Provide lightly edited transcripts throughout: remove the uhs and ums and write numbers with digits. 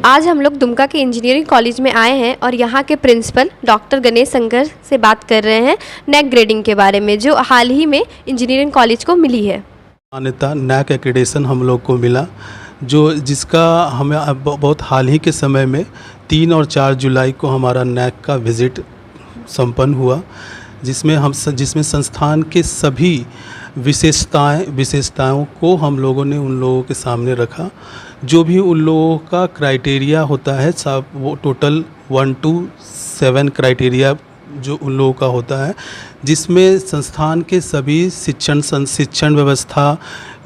आज हम लोग दुमका के इंजीनियरिंग कॉलेज में आए हैं और यहाँ के प्रिंसिपल डॉक्टर गणेश शंकर से बात कर रहे हैं नैक ग्रेडिंग के बारे में, जो हाल ही में इंजीनियरिंग कॉलेज को मिली है। मान्यता नैक एक्रेडिटेशन हम लोग को मिला, जिसका हमें बहुत हाल ही के समय में 3 और 4 जुलाई को हमारा नैक का विज़िट संपन्न हुआ, जिसमें संस्थान के सभी विशेषताओं को हम लोगों ने उन लोगों के सामने रखा। जो भी उन लोगों का क्राइटेरिया होता है, सब वो टोटल 1 to 7 क्राइटेरिया जो उन लोगों का होता है, जिसमें संस्थान के सभी शिक्षण व्यवस्था,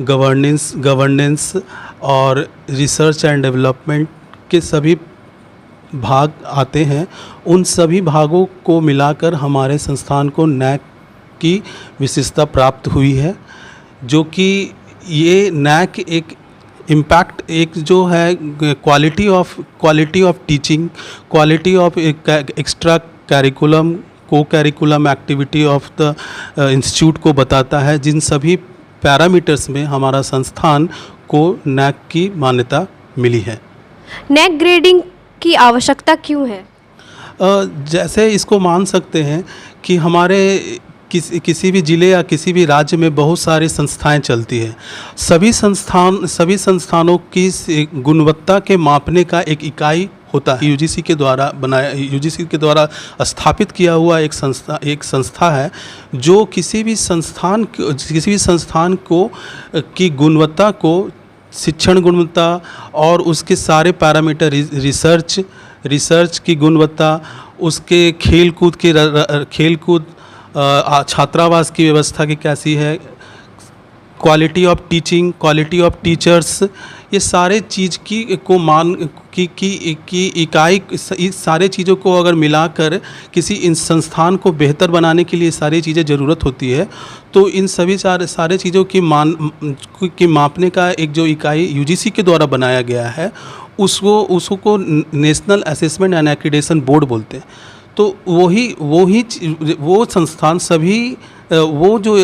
गवर्नेंस और रिसर्च एंड डेवलपमेंट के सभी भाग आते हैं। उन सभी भागों को मिलाकर हमारे संस्थान को नैक की विशेषता प्राप्त हुई है, जो कि ये नैक एक इम्पैक्ट एक जो है quality of teaching, quality of extra curriculum, co curriculum activity of the institute को बताता है। जिन सभी पैरामीटर्स में हमारा संस्थान को नैक की मान्यता मिली है। नैक ग्रेडिंग की आवश्यकता क्यों है? जैसे इसको मान सकते हैं कि हमारे किसी भी ज़िले या किसी भी राज्य में बहुत सारी संस्थाएं चलती हैं। सभी संस्थानों की गुणवत्ता के मापने का एक इकाई होता है। यूजीसी के द्वारा स्थापित किया हुआ एक संस्था है, जो किसी भी संस्थान को की गुणवत्ता को, शिक्षण गुणवत्ता और उसके सारे पैरामीटर, रिसर्च की गुणवत्ता, उसके खेलकूद छात्रावास की व्यवस्था की कैसी है, quality of teaching, quality of teachers, ये सारे चीज़ की इकाई, इस सारे चीज़ों को अगर मिलाकर किसी इन संस्थान को बेहतर बनाने के लिए सारी चीज़ें ज़रूरत होती है। तो इन सभी सारे चीज़ों की मापने का एक जो इकाई यूजीसी के द्वारा बनाया गया है, उसको national assessment and accreditation board बोलते हैं। तो वो संस्थान सभी वो जो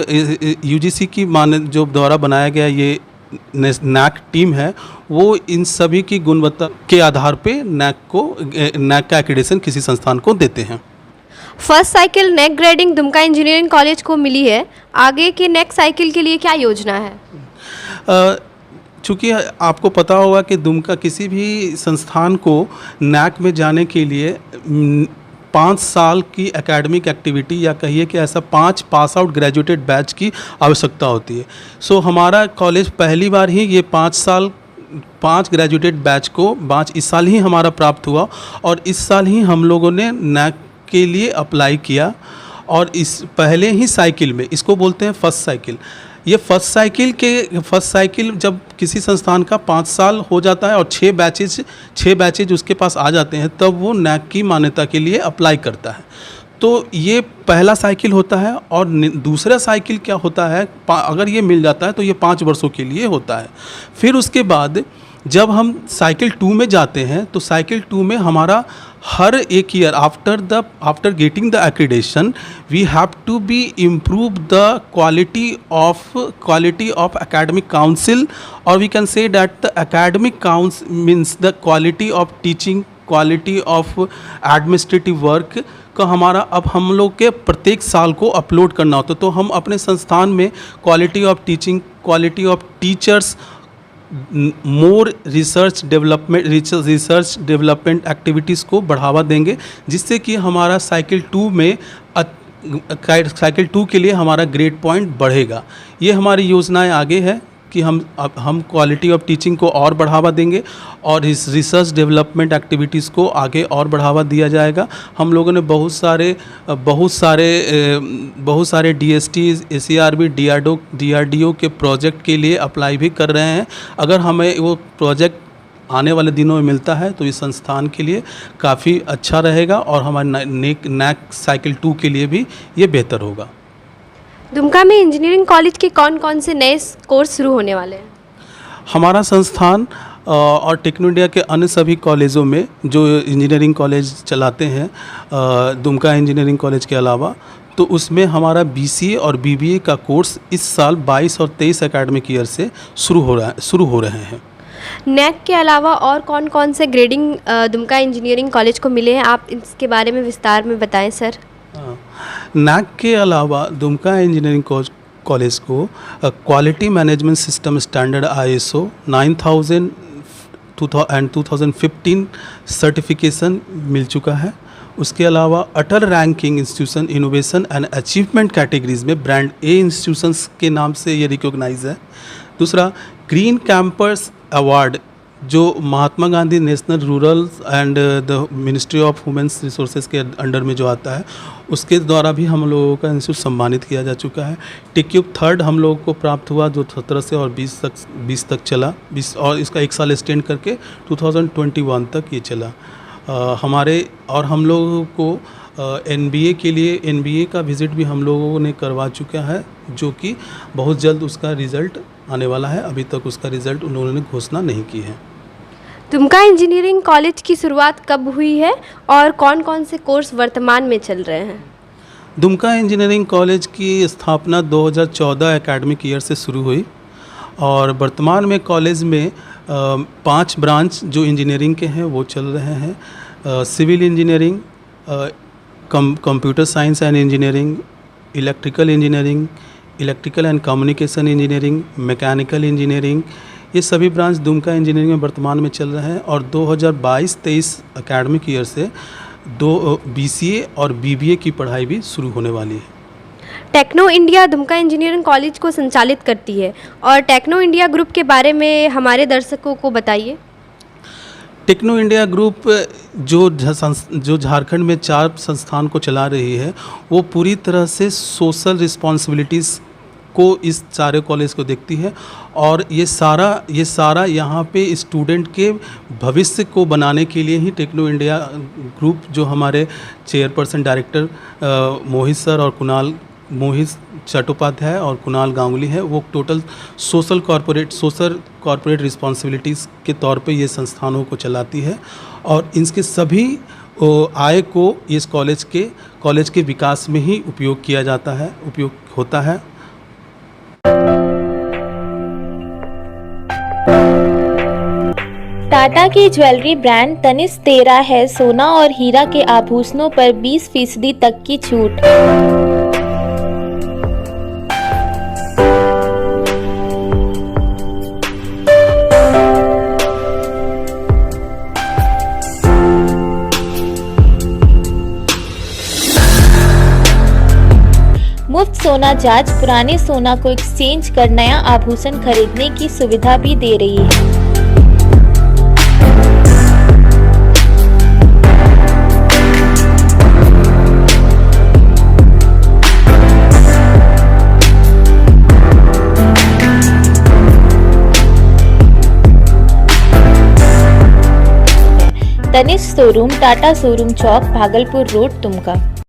यूजीसी की जो द्वारा बनाया गया ये नैक टीम है, वो इन सभी की गुणवत्ता के आधार पे नैक का एक्रीडेशन किसी संस्थान को देते हैं। First cycle NAAC grading Dumka engineering college को मिली है। आगे के नैक साइकिल के लिए क्या योजना है? चूँकि आपको पता होगा कि दुमका किसी भी संस्थान को नैक में जाने के लिए 5 साल की एकेडमिक एक्टिविटी या कहिए कि ऐसा 5 पास आउट ग्रेजुएटेड बैच की आवश्यकता होती है। सो हमारा कॉलेज पहली बार ही ये 5 ग्रेजुएटेड बैच इस साल ही हमारा प्राप्त हुआ, और इस साल ही हम लोगों ने नैक के लिए अप्लाई किया। और इस पहले ही साइकिल में, इसको बोलते हैं फर्स्ट साइकिल। ये फर्स्ट साइकिल जब किसी संस्थान का 5 साल हो जाता है और 6 बैचेज उसके पास आ जाते हैं, तब वो नैक की मान्यता के लिए अप्लाई करता है। तो ये पहला साइकिल होता है। और दूसरा साइकिल क्या होता है, अगर ये मिल जाता है तो ये 5 वर्षों के लिए होता है। फिर उसके बाद जब हम साइकिल 2 में जाते हैं, तो साइकिल 2 में हमारा हर एक year after getting the accreditation we have to be improve the quality of academic council, और we can say that the academic council means the quality of teaching, quality of administrative work का हमारा अब हम लोग के प्रत्येक साल को अपलोड करना होता है। तो हम अपने संस्थान में quality of teaching, quality of teachers, more research development activities को बढ़ावा देंगे, जिससे कि हमारा साइकिल 2 के लिए हमारा ग्रेड पॉइंट बढ़ेगा। ये हमारी योजनाएं आगे है कि हम क्वालिटी ऑफ टीचिंग को और बढ़ावा देंगे, और इस रिसर्च डेवलपमेंट एक्टिविटीज़ को आगे और बढ़ावा दिया जाएगा। हम लोगों ने बहुत सारे DSTs, ACRB, DRDO के प्रोजेक्ट के लिए अप्लाई भी कर रहे हैं। अगर हमें वो प्रोजेक्ट आने वाले दिनों में मिलता है तो इस संस्थान के लिए काफ़ी अच्छा रहेगा, और हमारे नैक साइकिल 2 के लिए भी ये बेहतर होगा। दुमका में इंजीनियरिंग कॉलेज के कौन से नए कोर्स शुरू होने वाले हैं? हमारा संस्थान और टेक्नो इंडिया के अन्य सभी कॉलेजों में जो इंजीनियरिंग कॉलेज चलाते हैं, दुमका इंजीनियरिंग कॉलेज के अलावा, तो उसमें हमारा BCA और BBA का कोर्स इस साल 22 और 23 एकेडमिक ईयर से शुरू हो रहे हैं। नैक के अलावा और कौन कौन से ग्रेडिंग दुमका इंजीनियरिंग कॉलेज को मिले हैं, आप इसके बारे में विस्तार में बताएं सर। नैक के अलावा दुमका इंजीनियरिंग कॉलेज को quality management system standard ISO 9000 and 2015 certification मिल चुका है। उसके अलावा Atal ranking institution innovation and achievement categories में ब्रांड ए इंस्टीट्यूशंस के नाम से ये रिकॉग्नाइज है। दूसरा, ग्रीन कैंपस अवार्ड जो Mahatma Gandhi national rural and the ministry of women's resources के अंडर में जो आता है, उसके द्वारा भी हम लोगों का इंस्टीट्यूट सम्मानित किया जा चुका है। टिक्यूब थर्ड हम लोगों को प्राप्त हुआ जो 17 से और 20 तक चला, 20 और इसका एक साल एक्सटेंड करके 2021 तक ये चला। हम लोगों को NBA के लिए NBA का विज़िट भी हम लोगों ने करवा चुका है, जो कि बहुत जल्द उसका रिज़ल्ट आने वाला है। अभी तक उसका रिज़ल्ट उन्होंने घोषणा नहीं की है। दुमका इंजीनियरिंग कॉलेज की शुरुआत कब हुई है और कौन कौन से कोर्स वर्तमान में चल रहे हैं? दुमका इंजीनियरिंग कॉलेज की स्थापना 2014 एकेडमिक ईयर से शुरू हुई और वर्तमान में कॉलेज में 5 ब्रांच जो इंजीनियरिंग के हैं वो चल रहे हैं। Civil engineering, computer science and engineering, electrical engineering, electrical and communication engineering, mechanical engineering, ये सभी ब्रांच दुमका इंजीनियरिंग में वर्तमान में चल रहे हैं। और 2022-23 एकेडमिक ईयर से BCA और BBA की पढ़ाई भी शुरू होने वाली है। Techno India Dumka engineering college को संचालित करती है और टेक्नो इंडिया ग्रुप के बारे में हमारे दर्शकों को बताइए। टेक्नो इंडिया ग्रुप जो झारखंड में 4 संस्थान को चला रही है, वो पूरी तरह से सोशल रिस्पॉन्सिबिलिटीज़ को इस सारे कॉलेज को देखती है और ये सारा यहाँ पे स्टूडेंट के भविष्य को बनाने के लिए ही टेक्नो इंडिया ग्रुप, जो हमारे चेयरपर्सन डायरेक्टर मोहित चट्टोपाध्याय और कुणाल गांगुली है, वो टोटल सोशल कॉरपोरेट रिस्पॉन्सिबिलिटीज़ के तौर पे ये संस्थानों को चलाती है और इनके सभी आय को इस कॉलेज के विकास में ही उपयोग होता है। टाटा की ज्वेलरी ब्रांड तनिष्क दे रहा है सोना और हीरा के आभूषणों पर 20% तक की छूट। मुफ्त सोना जांच, पुराने सोना को एक्सचेंज कर नया आभूषण खरीदने की सुविधा भी दे रही है। तनिष्क शोरूम, टाटा शोरूम चौक, भागलपुर रोड, दुमका।